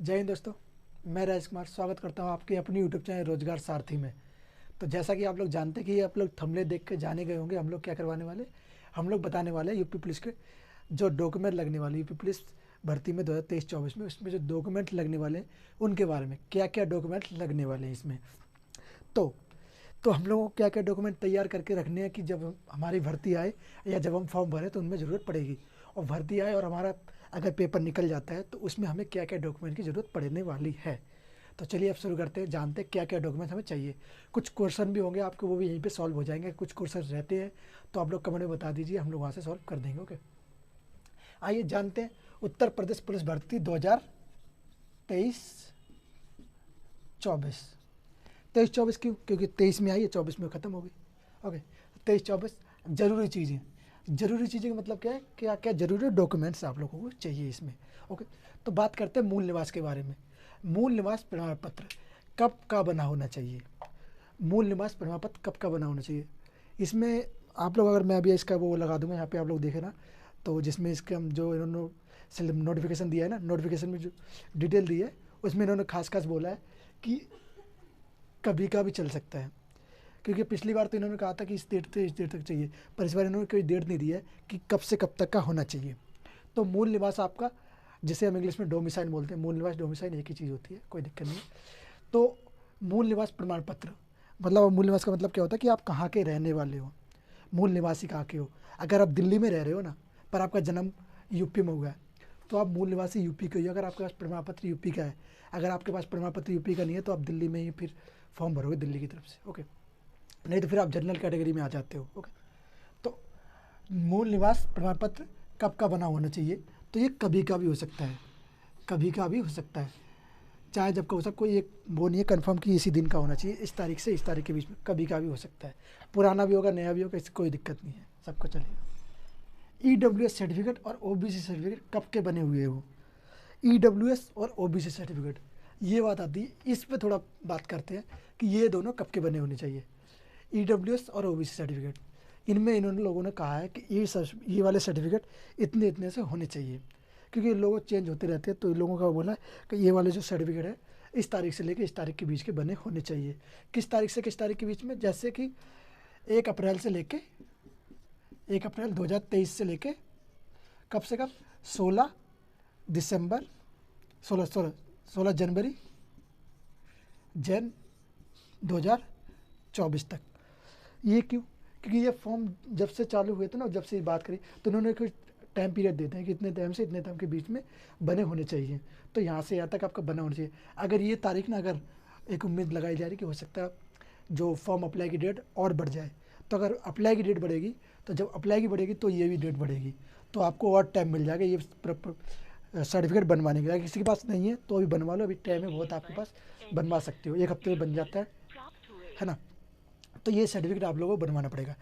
जय हिंद दोस्तों। मैं राजेश कुमार स्वागत करता हूं आपके अपनी यूट्यूब चैनल रोजगार सारथी में। तो जैसा कि आप लोग जानते हैं कि आप लोग थंबनेल देख के जाने गए होंगे, हम लोग क्या करवाने वाले, हम लोग बताने वाले हैं यूपी पुलिस के जो डॉक्यूमेंट लगने वाले यूपी पुलिस भर्ती में 2023-24 में, उसमें जो डॉक्यूमेंट लगने वाले हैं उनके बारे में, क्या क्या डॉक्यूमेंट लगने वाले हैं इसमें। तो तो हम लोगों को क्या क्या डॉक्यूमेंट तैयार करके रखने हैं कि जब हमारी भर्ती आए या जब हम फॉर्म भरें तो उनमें ज़रूरत पड़ेगी। और भर्ती आए और हमारा अगर पेपर निकल जाता है तो उसमें हमें क्या क्या डॉक्यूमेंट की ज़रूरत पड़ने वाली है। तो चलिए अब शुरू करते हैं, जानते हैं क्या क्या डॉक्यूमेंट हमें चाहिए। कुछ क्वेश्चन भी होंगे आपके, वो भी यहीं पे सॉल्व हो जाएंगे। कुछ क्वेश्चन रहते हैं तो आप लोग कमेंट में बता दीजिए, हम लोग वहाँ से सॉल्व कर देंगे। ओके, आइए जानते हैं उत्तर प्रदेश पुलिस भर्ती 2023-24। 23-24 क्यों? क्योंकि 23 में आई है, 24 में ख़त्म हो गई। ओके, 23-24 जरूरी चीज़ें। जरूरी चीज़ें का मतलब क्या है, क्या क्या जरूरी डॉक्यूमेंट्स आप लोगों को चाहिए इसमें। ओके, तो बात करते हैं मूल निवास के बारे में। मूल निवास प्रमाण पत्र कब का बना होना चाहिए? मूल निवास प्रमाण पत्र कब का बना होना चाहिए इसमें आप लोग, अगर मैं अभी इसका वो लगा दूंगा यहाँ पे, आप लोग देखें ना, तो जिसमें इसके हम जो इन्होंने नोटिफिकेशन दिया है ना, नोटिफिकेशन में जो डिटेल दी है उसमें इन्होंने खास खास बोला है कि कभी का भी चल सकता है। क्योंकि पिछली बार तो इन्होंने कहा था कि इस डेट से इस डेट तक चाहिए, पर इस बार इन्होंने कोई डेट नहीं दी है कि कब से कब तक का होना चाहिए। तो मूल निवास आपका, जिसे हम इंग्लिश में डोमिसाइल बोलते हैं, मूल निवास डोमिसाइल एक ही चीज़ होती है, कोई दिक्कत नहीं है। तो मूल निवास प्रमाण पत्र मतलब, मूल निवास का मतलब क्या होता है कि आप कहाँ के रहने वाले हो, मूल निवासी कहाँ के हो। अगर आप दिल्ली में रह रहे हो ना, पर आपका जन्म यूपी में हुआ है, तो आप मूल निवासी यूपी के हो। अगर आपके पास प्रमाण पत्र यूपी का है, अगर आपके पास प्रमाण पत्र यूपी का नहीं है तो आप दिल्ली में ही फिर फॉर्म भरोगे दिल्ली की तरफ से। ओके, नहीं तो फिर आप जनरल कैटेगरी में आ जाते हो। ओके, तो मूल निवास प्रमाण पत्र कब का बना होना चाहिए? तो ये कभी का भी हो सकता है, कभी का भी हो सकता है, चाहे जब का हो सकता। कोई एक वो नहीं है कन्फर्म कि इसी दिन का होना चाहिए, इस तारीख से इस तारीख के बीच में, कभी का भी हो सकता है। पुराना भी होगा, नया भी होगा, इससे कोई दिक्कत नहीं है, सबको चलेगा। ईडब्ल्यूएस सर्टिफिकेट और ओबीसी सर्टिफिकेट कब के बने हुए हो? ईडब्ल्यूएस और ओबीसी सर्टिफिकेट, ये बात आती है, इस पे थोड़ा बात करते हैं कि ये दोनों कब के बने होने चाहिए। ईडब्ल्यूएस और ओबीसी सर्टिफिकेट, इनमें इन्होंने लोगों ने कहा है कि ये वाले सर्टिफिकेट इतने इतने से होने चाहिए, क्योंकि लोग चेंज होते रहते हैं। तो इन लोगों का बोला है कि ये वाले जो सर्टिफिकेट है इस तारीख से लेकर इस तारीख के बीच के बने होने चाहिए। किस तारीख से किस तारीख के बीच में? जैसे कि 1 अप्रैल से लेके 1 अप्रैल 2023 से लेके कब से कब, 16 दिसंबर, 16 जनवरी जैन 2024 तक। ये क्यों? क्योंकि ये फॉर्म जब से चालू हुए थे ना, जब से बात करी, तो उन्होंने कुछ टाइम पीरियड देते हैं कि इतने टाइम से इतने टाइम के बीच में बने होने चाहिए। तो यहाँ से यहाँ तक आपका बना होना चाहिए। अगर ये तारीख ना, अगर एक उम्मीद लगाई जा रही कि हो सकता है जो फॉर्म अप्लाई की डेट और बढ़ जाए, तो अगर अप्लाई की डेट बढ़ेगी तो जब अप्लाई की बढ़ेगी तो ये भी डेट बढ़ेगी, तो आपको और टाइम मिल जाएगा ये सर्टिफिकेट बनवाने के लिए। अगर किसी के पास नहीं है तो अभी बनवा लो, अभी टाइम है बहुत आपके पास, बनवा सकते हो, 1 हफ्ते में बन जाता है ना। तो ये सर्टिफिकेट आप लोगों को बनवाना पड़ेगा,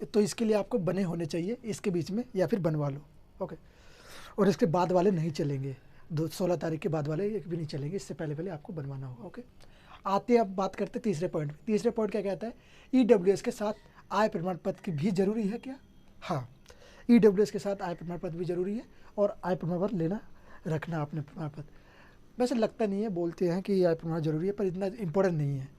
तो इसके लिए आपको बने होने चाहिए इसके बीच में, या फिर बनवा लो। ओके, और इसके बाद वाले नहीं चलेंगे, 16 तारीख के बाद वाले एक भी नहीं चलेंगे, इससे पहले पहले आपको बनवाना होगा। ओके, आते हैं अब बात करते हैं तीसरे पॉइंट। तीसरे पॉइंट क्या कहता है? ईडब्ल्यूएस के साथ आय प्रमाण पत्र की भी जरूरी है क्या? हाँ, ईडब्ल्यूएस के साथ आय प्रमाण पत्र भी जरूरी है, और आय प्रमाण पत्र लेना रखना आपने प्रमाण पत्र। वैसे लगता नहीं है, बोलते हैं कि आय प्रमाण जरूरी है, पर इतना इंपॉर्टेंट नहीं है।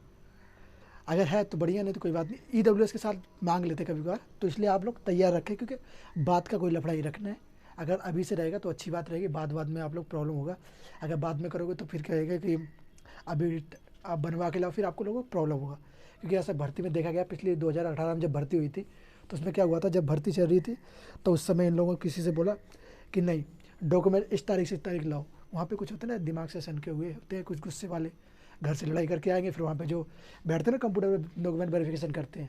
अगर है तो बढ़िया, नहीं तो कोई बात नहीं। ईडब्ल्यूएस के साथ मांग लेते कभी कभार, तो इसलिए आप लोग तैयार रखें, क्योंकि बात का कोई लफड़ा ही रखना है। अगर अभी से रहेगा तो अच्छी बात रहेगी, बाद में आप लोग प्रॉब्लम होगा। अगर बाद में करोगे तो फिर कहेगा कि अभी आप बनवा के लाओ, फिर आपको लोगों को प्रॉब्लम होगा। क्योंकि ऐसा भर्ती में देखा गया, पिछली 2018 में जब भर्ती हुई थी, तो उसमें क्या हुआ था, जब भर्ती चल रही थी तो उस समय इन लोगों को किसी से बोला कि नहीं, डॉक्यूमेंट इस तारीख से इस तारीख लाओ। वहाँ पे कुछ होते हैं ना, दिमाग से सनके हुए होते हैं कुछ गुस्से वाले, घर से लड़ाई करके आएंगे, फिर वहाँ पे जो बैठते हैं ना कंप्यूटर में डॉक्यूमेंट वेरिफिकेशन करते हैं,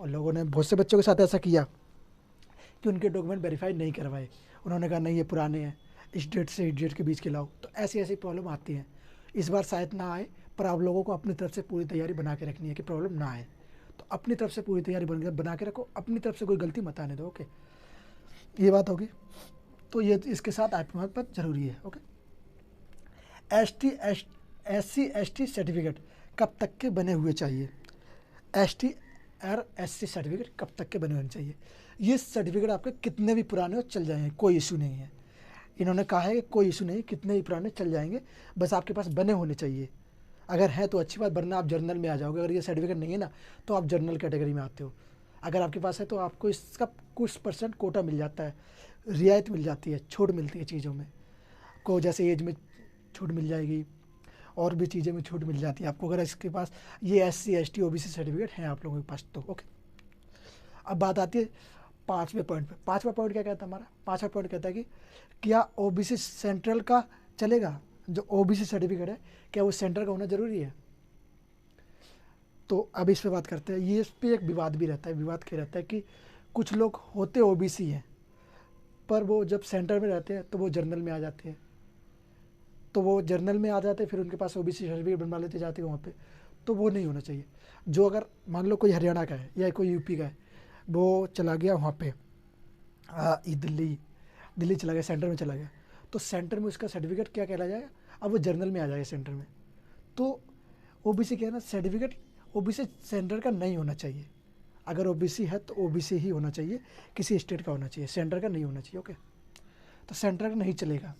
और लोगों ने बहुत से बच्चों के साथ ऐसा किया कि उनके डॉक्यूमेंट वेरीफाई नहीं करवाए। उन्होंने कहा नहीं ये पुराने हैं, इस डेट से इस डेट के बीच के लाओ। तो ऐसी ऐसी प्रॉब्लम आती हैं। इस बार शायद ना आए, पर आप लोगों को अपनी तरफ से पूरी तैयारी बना के रखनी है कि प्रॉब्लम ना आए। तो अपनी तरफ से पूरी तैयारी बना के रखो, अपनी तरफ से कोई गलती मत आने दो। ओके, ये बात होगी। तो ये इसके साथ आई प्रमाण पत्र जरूरी है। ओके, SC ST सर्टिफिकेट कब तक के बने हुए चाहिए? ST और SC सर्टिफिकेट कब तक के बने होने चाहिए? ये सर्टिफिकेट आपके कितने भी पुराने हो चल जाएंगे, कोई इशू नहीं है। इन्होंने कहा है कि कोई इशू नहीं, कितने ही पुराने चल जाएंगे, बस आपके पास बने होने चाहिए। अगर है तो अच्छी बात, वरना आप जर्नल में आ जाओगे। अगर ये सर्टिफिकेट नहीं है ना तो आप जर्नल कैटेगरी में आते हो। अगर आपके पास है तो आपको इसका कुछ % कोटा मिल जाता है, रियायत मिल जाती है, छूट मिलती है चीज़ों में को, जैसे एज में छूट मिल जाएगी और भी चीज़ें में छूट मिल जाती है आपको, अगर इसके पास ये SC ST OBC सर्टिफिकेट हैं आप लोगों के पास तो। ओके, अब बात आती है 5वें पॉइंट पे। 5वां पॉइंट क्या कहता है हमारा? 5वां पॉइंट कहता है कि क्या OBC सेंट्रल का चलेगा? जो OBC सर्टिफिकेट है क्या वो सेंटर का होना ज़रूरी है? तो अब इस पर बात करते हैं। ये इस पर एक विवाद भी रहता है। विवाद क्या रहता है कि कुछ लोग होते OBC हैं, पर वो जब सेंटर में रहते हैं तो वो जर्नल में आ जाते हैं, तो वो जर्नल में आ जाते हैं, फिर उनके पास OBC सर्टिफिकेट बनवा लेते जाते हैं वहाँ पे, तो वो नहीं होना चाहिए। जो अगर मान लो कोई हरियाणा का है या कोई UP का है, वो चला गया वहाँ पे दिल्ली चला गया, सेंटर में चला गया, तो सेंटर में उसका सर्टिफिकेट क्या कहला जाएगा? अब वो जर्नल में आ जाएगा सेंटर में। तो OBC क्या है ना, सर्टिफिकेट OBC सेंटर का नहीं होना चाहिए। अगर OBC है तो OBC ही होना चाहिए, किसी स्टेट का होना चाहिए, सेंटर का नहीं होना चाहिए। ओके, तो सेंटर का नहीं चलेगा।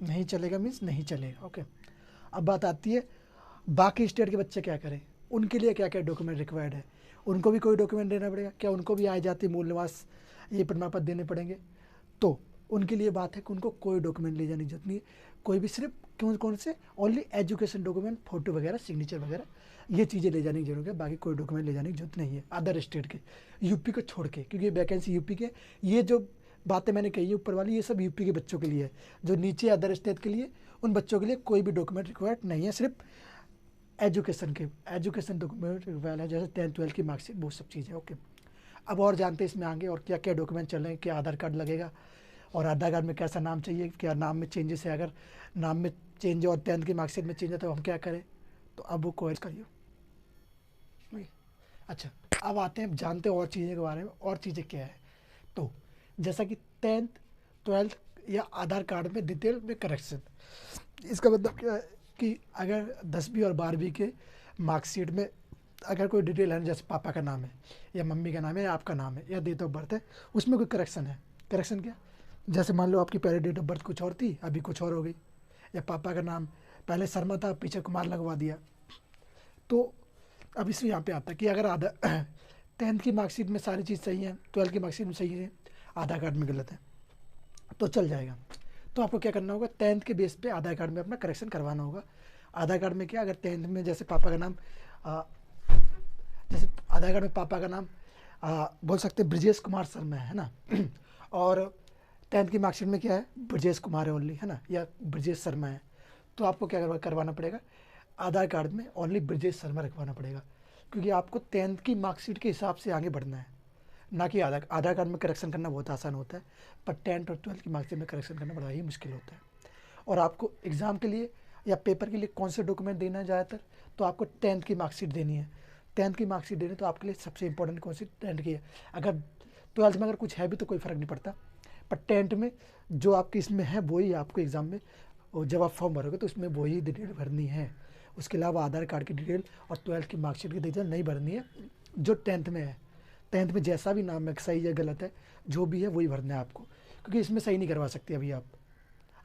नहीं चलेगा मीन्स नहीं चलेगा। ओके, अब बात आती है बाकी स्टेट के बच्चे क्या करें, उनके लिए क्या क्या डॉक्यूमेंट रिक्वायर्ड है? उनको भी कोई डॉक्यूमेंट देना पड़ेगा क्या? उनको भी आय जाति मूल निवास ये प्रमाण पत्र देने पड़ेंगे? तो उनके लिए बात है कि उनको कोई डॉक्यूमेंट ले जाने की जरूरत नहीं है, कोई भी, सिर्फ कौन से ओनली एजुकेशन डॉक्यूमेंट, फोटो वगैरह, सिग्नेचर वगैरह, ये चीज़ें ले जाने की जरूरत है। बाकी कोई डॉक्यूमेंट ले जाने की जरूरत नहीं है अदर स्टेट के, UP को छोड़ के, क्योंकि वैकेंसी UP के, ये जो बातें मैंने कही है ऊपर वाली, ये सब UP के बच्चों के लिए है। जो नीचे अदर स्टेट के लिए, उन बच्चों के लिए कोई भी डॉक्यूमेंट रिक्वायर्ड नहीं है, सिर्फ एजुकेशन डॉक्यूमेंट रिक्वायर्ड है, जैसे 10th 12th की मार्कशीट, वो सब चीज़ें। ओके, अब और जानते हैं इसमें आगे और क्या क्या डॉक्यूमेंट चल रहे हैं। क्या आधार कार्ड लगेगा, और आधार कार्ड में कैसा नाम चाहिए, क्या नाम में चेंजेस है, अगर नाम में चेंज और 10th की मार्कशीट में चेंज है तो हम क्या करें? तो अब वो कोर्स करिए। अच्छा, अब आते हैं, जानते हैं और चीज़ें के बारे में, और चीज़ें क्या है। तो जैसा कि 10th 12th या आधार कार्ड में डिटेल में करेक्शन, इसका मतलब क्या है कि अगर 10वीं और 12वीं के मार्कशीट में अगर कोई डिटेल है, जैसे पापा का नाम है या मम्मी का नाम है या आपका नाम है या डेट ऑफ बर्थ है, उसमें कोई करेक्शन है। करेक्शन क्या? जैसे मान लो आपकी पहले डेट ऑफ बर्थ कुछ और थी, अभी कुछ और हो गई, या पापा का नाम पहले शर्मा था, पीछे कुमार लगवा दिया। तो अब इसमें यहाँ पे आता है कि अगर 10th की मार्कशीट में सारी चीज़ सही है, 12th की मार्कशीट में सही है, आधार कार्ड में गलत है, तो चल जाएगा। तो आपको क्या करना होगा? 10th के बेस पे आधार कार्ड में अपना करेक्शन करवाना होगा। आधार कार्ड में क्या, अगर 10th में जैसे पापा का नाम जैसे आधार कार्ड में पापा का नाम बोल सकते हैं ब्रजेश कुमार शर्मा है ना और 10th की मार्कशीट में क्या है? ब्रजेश कुमार है ओनली, है ना, या ब्रजेश शर्मा है। तो आपको क्या करवाना पड़ेगा? आधार कार्ड में ओनली ब्रजेश शर्मा रखवाना पड़ेगा, क्योंकि आपको 10th की मार्कशीट के हिसाब से आगे बढ़ना है, ना कि आधार कार्ड में करेक्शन करना बहुत आसान होता है, पर 10th और 12th की मार्कशीट में करेक्शन करना बड़ा ही मुश्किल होता है। और आपको एग्ज़ाम के लिए या पेपर के लिए कौन से डॉक्यूमेंट देना है ज़्यादातर? तो आपको 10th की मार्कशीट देनी है। 10th की मार्कशीट देनी तो आपके लिए सबसे इंपॉर्टेंट कौन सी? 10th की है। अगर 12th में अगर कुछ है भी तो कोई फ़र्क नहीं पड़ता, पर 10th में जो आपकी इसमें है वही आपको एग्ज़ाम में, और जब आप फॉर्म भरोगे तो उसमें वही डिटेल भरनी है। उसके अलावा आधार कार्ड की डिटेल और 12th की मार्कशीट की डिटेल नहीं भरनी है, जो 10th में है। 10th में जैसा भी नाम है, सही या गलत है, जो भी है वही भरना है आपको, क्योंकि इसमें सही नहीं करवा सकते अभी आप।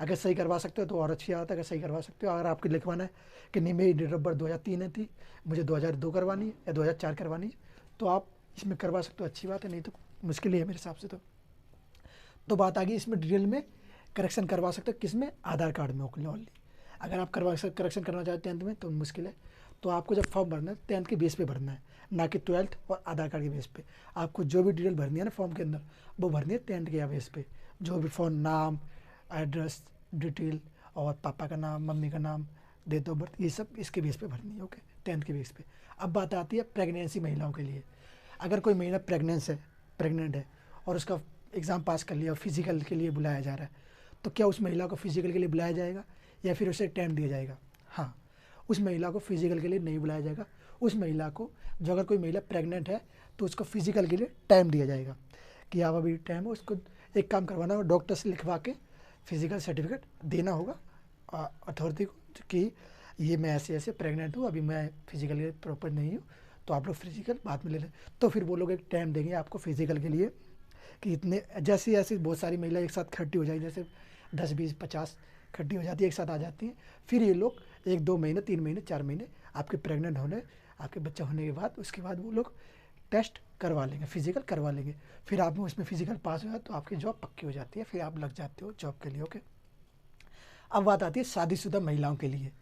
अगर सही करवा सकते हो तो और अच्छी बात है, अगर सही करवा सकते हो। अगर आपको लिखवाना है कि नहीं मेरी डेट ऑफ बर्थ 2003 में थी, मुझे 2002 करवानी है या 2004 करवानी है, तो आप इसमें करवा सकते हो, अच्छी बात है, नहीं तो मुश्किल ही है मेरे हिसाब से। तो बात आ गई, इसमें डिटेल में करेक्शन करवा सकते हो किस में? आधार कार्ड में ओनली। अगर आप करेक्शन करना चाहते हैं 10th में तो मुश्किल है। तो आपको जब फॉर्म भरना है 10th के बेस पे भरना है, ना कि 12th और आधार कार्ड के बेस पे। आपको जो भी डिटेल भरनी है ना फॉर्म के अंदर, वो भरनी है 10th के बेस पे। जो भी फॉर्म, नाम, एड्रेस डिटेल और पापा का नाम, मम्मी का नाम, डेट ऑफ बर्थ, ये सब इसके बेस पे भरनी है। ओके, 10th के बेस पे। अब बात आती है प्रेगनेंसी महिलाओं के लिए। अगर कोई महिला प्रेग्नेंट है और उसका एग्ज़ाम पास कर लिया और फिजिकल के लिए बुलाया जा रहा है, तो क्या उस महिला को फिजिकल के लिए बुलाया जाएगा या फिर उसे टाइम दिया जाएगा? हाँ, उस महिला को फिजिकल के लिए नहीं बुलाया जाएगा। उस महिला को, जो अगर कोई महिला प्रेग्नेंट है तो उसको फिजिकल के लिए टाइम दिया जाएगा कि आप अभी टाइम हो, उसको एक काम करवाना होगा, डॉक्टर से लिखवा के फिजिकल सर्टिफिकेट देना होगा अथॉरिटी को कि ये मैं ऐसे ऐसे प्रेग्नेंट हूँ, अभी मैं फिजिकल के लिए प्रॉपर नहीं हूँ, तो आप लोग फिजिकल बाद में ले लें। तो फिर वो लोग एक टाइम देंगे आपको फिजिकल के लिए कि इतने, जैसे ऐसी बहुत सारी महिला एक साथ इकट्ठी हो जाएगी, जैसे 10 20 50 इकट्ठी हो जाती है, एक साथ आ जाती हैं। फिर ये लोग 1 2 महीने 3 महीने 4 महीने आपके प्रेग्नेंट होने, आपके बच्चा होने के बाद उसके बाद वो लोग टेस्ट करवा लेंगे, फिजिकल करवा लेंगे। फिर आप में उसमें फिजिकल पास हो जाए तो आपकी जॉब पक्की हो जाती है, फिर आप लग जाते हो जॉब के लिए। ओके, अब बात आती है शादीशुदा महिलाओं के लिए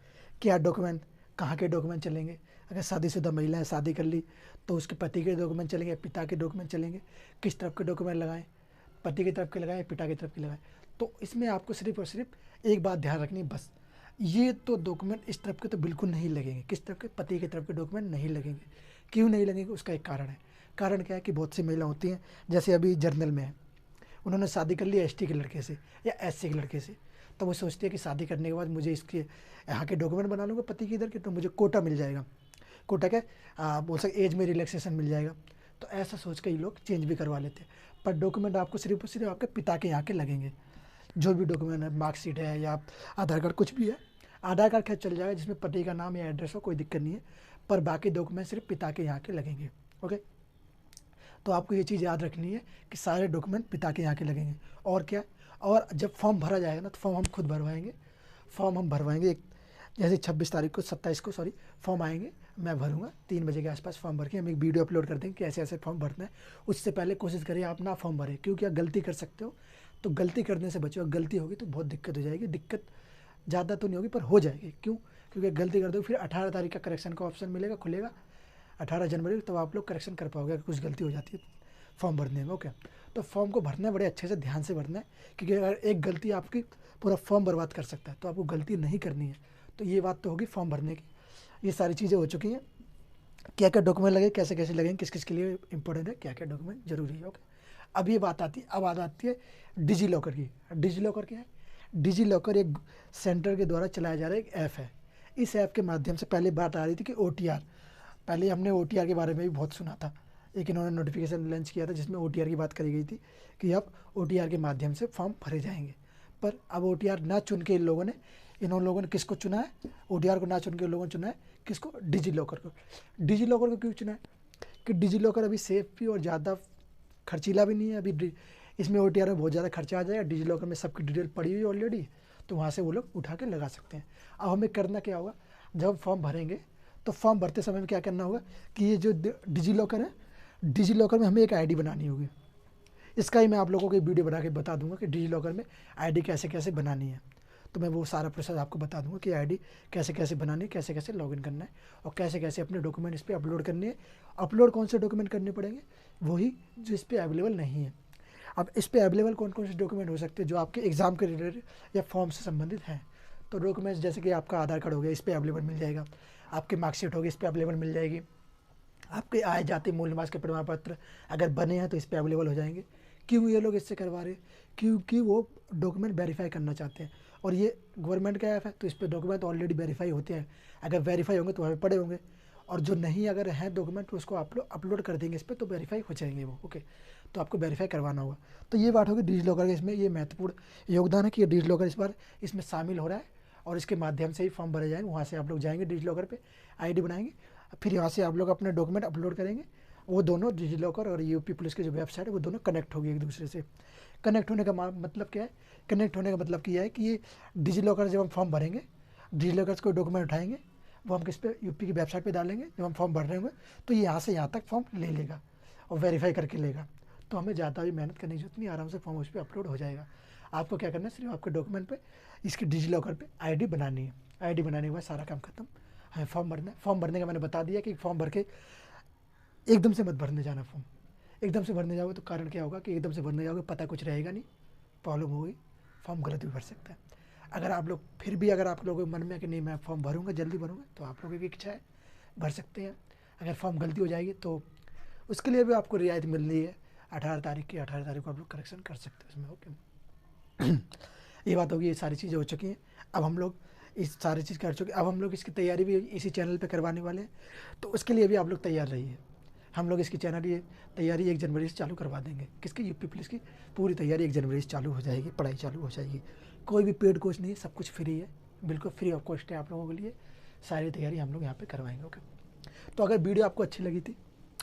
क्या डॉक्यूमेंट, कहाँ के डॉक्यूमेंट चलेंगे। अगर शादीशुदा महिलाएं शादी कर ली तो उसके पति के डॉक्यूमेंट चलेंगे, पिता के डॉक्यूमेंट चलेंगे, किस तरफ के डॉक्यूमेंट लगाएं, पति की तरफ के लगाएं, पिता की तरफ के लगाएं। तो इसमें आपको सिर्फ और सिर्फ एक बात ध्यान रखनी है बस, ये तो डॉक्यूमेंट इस तरफ के तो बिल्कुल नहीं लगेंगे, किस तरफ के, पति की तरफ के डॉक्यूमेंट नहीं लगेंगे। क्यों नहीं लगेंगे, उसका एक कारण है। कारण क्या है कि बहुत सी महिला होती हैं, जैसे अभी जर्नल में है, उन्होंने शादी कर ली एसटी के लड़के से या एससी के लड़के से, तो वो सोचती है कि शादी करने के बाद मुझे इसके यहाँ के डॉक्यूमेंट बना लूँगा पति की इधर के, तो मुझे कोटा मिल जाएगा, कोटा क्या बोल सकते एज में रिलैक्सेशन मिल जाएगा। तो ऐसा सोच के ये लोग चेंज भी करवा लेते हैं। पर डॉक्यूमेंट आपको सिर्फ और सिर्फ आपके पिता के यहाँ के लगेंगे, जो भी डॉक्यूमेंट है, मार्कशीट है या आधार कार्ड कुछ भी है। आधार कार्ड खैर चल जाएगा जिसमें पति का नाम या एड्रेस हो, कोई दिक्कत नहीं है, पर बाकी डॉक्यूमेंट सिर्फ पिता के यहाँ के लगेंगे। ओके, तो आपको ये चीज़ याद रखनी है कि सारे डॉक्यूमेंट पिता के यहाँ के लगेंगे। और क्या, और जब फॉर्म भरा जाएगा ना तो फॉर्म हम खुद भरवाएंगे, फॉर्म हम भरवाएंगे जैसे 26 तारीख को 27 को सॉरी फॉर्म आएंगे, मैं भरूंगा 3 बजे के आसपास फॉर्म भर के हम एक वीडियो अपलोड कर देंगे कि ऐसे ऐसे फॉर्म भरना है। उससे पहले कोशिश करिए आप ना फॉर्म भरें, क्योंकि आप गलती कर सकते हो, तो गलती करने से बचो। गलती होगी तो बहुत दिक्कत हो जाएगी, दिक्कत ज़्यादा तो नहीं होगी पर हो जाएगी। क्यों, क्योंकि गलती कर दो फिर 18 तारीख का करेक्शन का ऑप्शन मिलेगा, खुलेगा 18 जनवरी, तो आप लोग करेक्शन कर पाओगे अगर कुछ गलती हो जाती है फॉर्म भरने में। ओके, तो फॉर्म को भरना है बड़े अच्छे से ध्यान से भरना है, क्योंकि अगर एक गलती आपकी पूरा फॉर्म बर्बाद कर सकता है, तो आपको गलती नहीं करनी है। तो ये बात तो होगी फॉर्म भरने की। ये सारी चीज़ें हो चुकी हैं, क्या क्या डॉक्यूमेंट लगे, कैसे कैसे लगेंगे, किस किस के लिए इंपॉर्टेंट है, क्या क्या डॉक्यूमेंट जरूरी है। ओके, अब ये बात आती है, अब बात आती है डिजी लॉकर की। डिजी लॉकर क्या है, डिजी लॉकर एक सेंटर के द्वारा चलाया जा रहा है एक ऐप है। इस ऐप के माध्यम से पहले बात आ रही थी कि OTR, पहले हमने OTR के बारे में भी बहुत सुना था, एक इन्होंने नोटिफिकेशन लॉन्च किया था जिसमें OTR की बात करी गई थी कि अब OTR के माध्यम से फॉर्म भरे जाएंगे। पर अब OTR ना चुन के इन लोगों ने किसको चुना है, OTR को ना चुन के इन लोगों ने चुना है किसको, डिजी लॉकर को। डिजी लॉकर को क्यों चुना है कि डिजी लॉकर अभी सेफ भी और ज़्यादा खर्चीला भी नहीं है। अभी इसमें OTR में बहुत ज़्यादा खर्चा आ जाएगा, डिजी लॉकर में सबकी डिटेल पड़ी हुई ऑलरेडी, तो वहाँ से वो लोग उठा के लगा सकते हैं। अब हमें करना क्या होगा, जब हम फॉर्म भरेंगे तो फॉर्म भरते समय में क्या करना होगा कि ये जो डिजी लॉकर है, डिजी लॉकर में हमें एक आईडी बनानी होगी। इसका ही मैं आप लोगों को वीडियो बना के बता दूंगा कि डिजी लॉकर में आईडी कैसे कैसे बनानी है। तो मैं वो सारा प्रोसेस आपको बता दूंगा कि आईडी कैसे कैसे बनानी है, कैसे कैसे लॉगिन करना है और कैसे कैसे अपने डॉक्यूमेंट इस पर अपलोड करने हैं। अपलोड कौन से डॉक्यूमेंट करने पड़ेंगे, वही जो इस पर अवेलेबल नहीं है। अब इस पर अवेलेबल कौन कौन से डॉक्यूमेंट हो सकते हैं जो आपके एग्जाम के रिलेटेड या फॉर्म से संबंधित हैं। तो डॉक्यूमेंट्स जैसे कि आपका आधार कार्ड हो गया, इस पर अवेलेबल मिल जाएगा, आपकी मार्कशीट होगी इस पर अवेलेबल मिल जाएगी, आपके आय जाति मूल निवास के प्रमाण पत्र अगर बने हैं तो इस पर अवेलेबल हो जाएंगे। क्यों ये लोग इससे करवा रहे हैं, क्योंकि वो डॉक्यूमेंट वेरीफाई करना चाहते हैं और ये गवर्नमेंट का ऐप है, तो इस पर डॉक्यूमेंट ऑलरेडी वेरीफाई होते हैं। अगर वेरीफाई होंगे तो हमें पड़े होंगे, और जो नहीं अगर हैं डॉक्यूमेंट तो उसको आप अपलोड कर देंगे इस पर, तो वेरीफाई हो जाएंगे वो। ओके, तो आपको वेरीफाई करवाना होगा। तो ये बात होगी डिजी लॉकर का, इसमें ये महत्वपूर्ण योगदान है कि ये डिजी लॉकर इस बार इसमें शामिल हो रहा है और इसके माध्यम से ही फॉर्म भरे जाएंगे। वहाँ से आप लोग जाएंगे डिजी लॉकर पर, ID बनाएंगे, फिर यहाँ से आप लोग अपने डॉक्यूमेंट अपलोड करेंगे। वो दोनों डिजी लॉकर और यूपी पुलिस की जो वेबसाइट है वो दोनों कनेक्ट होगी एक दूसरे से। कनेक्ट होने का मतलब क्या है, कनेक्ट होने का मतलब क्या है कि ये डिजी लॉकर जब हम फॉर्म भरेंगे, डिजी लॉकर से कोई डॉक्यूमेंट उठाएंगे, वो हम किस पे, यूपी की वेबसाइट पे डालेंगे। जब हम फॉर्म भर रहे होंगे तो ये यहाँ से यहाँ तक फॉर्म ले लेगा और वेरीफाई करके लेगा, तो हमें ज़्यादा भी मेहनत करने की जरूरत नहीं, आराम से फॉर्म उस पर अपलोड हो जाएगा। आपको क्या करना है, सिर्फ आपके डॉक्यूमेंट पे इसकी डिजी लॉकर पे ID बनानी है। ID बनाने के बाद सारा काम खत्म, हमें फॉर्म भरना है। फॉर्म भरने का मैंने बता दिया कि फॉर्म भर के एकदम से मत भरने जाना फॉर्म। एकदम से भरने जाओगे तो कारण क्या होगा कि एकदम से भरने जाओगे पता कुछ रहेगा नहीं, प्रॉब्लम होगी, फॉर्म गलत भी भर सकता है। अगर आप लोग फिर भी अगर आप लोगों के मन में है कि नहीं मैं फॉर्म भरूंगा, जल्दी भरूंगा, तो आप लोगों की इच्छा है, भर सकते हैं। अगर फॉर्म गलती हो जाएगी तो उसके लिए भी आपको रियायत मिल रही है 18 तारीख की, 18 तारीख को आप लोग करेक्शन कर सकते हैं उसमें। ओके, ये बात होगी, ये सारी चीज़ें हो चुकी हैं। अब हम लोग इस सारी चीज़ कर चुके, अब हम लोग इसकी तैयारी भी इसी चैनल पे करवाने वाले हैं, तो उसके लिए भी आप लोग तैयार रहिए। हम लोग इसकी चैनल ये तैयारी 1 जनवरी से चालू करवा देंगे। किसकी, यूपी पुलिस की पूरी तैयारी 1 जनवरी से चालू हो जाएगी, पढ़ाई चालू हो जाएगी। कोई भी पेड कोर्स नहीं है, सब कुछ फ्री है, बिल्कुल फ्री ऑफ कॉस्ट है आप लोगों के लिए। सारी तैयारी हम लोग यहाँ पे करवाएंगे। ओके, तो अगर वीडियो आपको अच्छी लगी थी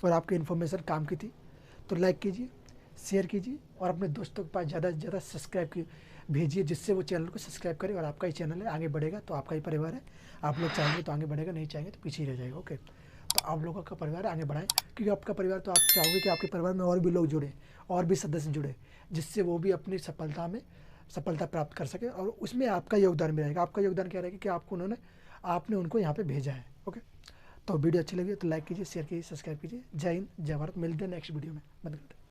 और आपकी इन्फॉर्मेशन काम की थी तो लाइक कीजिए, शेयर कीजिए और अपने दोस्तों के पास ज़्यादा से ज़्यादा सब्सक्राइब की भेजिए, जिससे वो चैनल को सब्सक्राइब करे और आपका ही चैनल है, आगे बढ़ेगा तो आपका ही परिवार है। आप लोग चाहेंगे तो आगे बढ़ेगा, नहीं चाहेंगे तो पीछे ही रह जाएगा। ओके, तो आप लोगों का परिवार आगे बढ़ाएं, क्योंकि आपका परिवार, तो आप चाहोगे कि आपके परिवार में और भी लोग जुड़े, और भी सदस्य जुड़े, जिससे वो भी अपनी सफलता प्राप्त कर सके, और उसमें आपका योगदान भी रहेगा। आपका योगदान क्या रहेगा कि आपने उनको यहाँ पे भेजा है। ओके, तो वीडियो अच्छी लगी तो लाइक कीजिए, शेयर कीजिए, सब्सक्राइब कीजिए। जय हिंद, जय भारत। मिलते हैं नेक्स्ट वीडियो में। बंद करते हैं।